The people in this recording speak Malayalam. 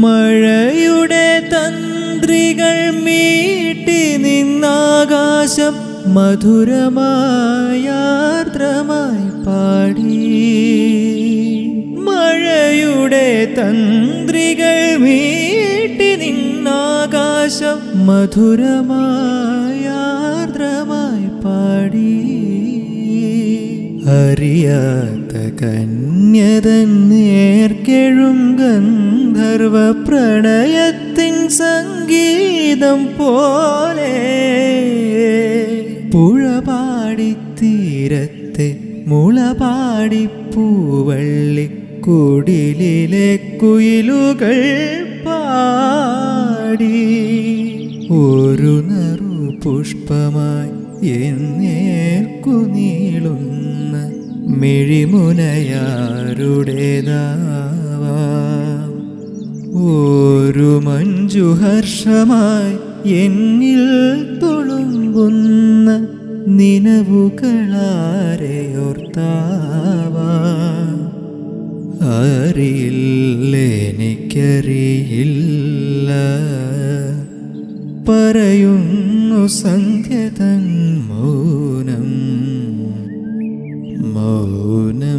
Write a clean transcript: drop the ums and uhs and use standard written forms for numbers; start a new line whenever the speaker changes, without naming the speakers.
മഴയുടെ തന്ത്രികൾ മീട്ടി നിന്നാകാശം മധുരമായി ആർദ്രമായി പാടി. മഴയുടെ തന്ത്രികൾ മീട്ടി നിന്നാകാശം മധുരമായി ആർദ്രമായി പാടി. അറിയാത്ത കന്യതൻ നേർക്കെഴും ഗന്ധർവ പ്രണയത്തിൻ സംഗീതം പോലെ പുഴപാടിത്തീരത്തെ മുളപാടി പൂവള്ളി കുടിലിലെ കുയിലുകൾ പാടി. ഒരു നറു പുഷ്പമായി എന്നേർക്കു നീളുന്ന മിഴിമുനയാരുടേതാവാം. ഒരു മഞ്ജുഹർഷമായി എന്നിൽ തുളുമ്പുന്ന നിനവുകളാരെയോർത്താവാം. അറിയില്ല, എനിക്കറിയില്ല, പറയുന്നു സന്ധ്യ തൻ മൗനം മൗനം.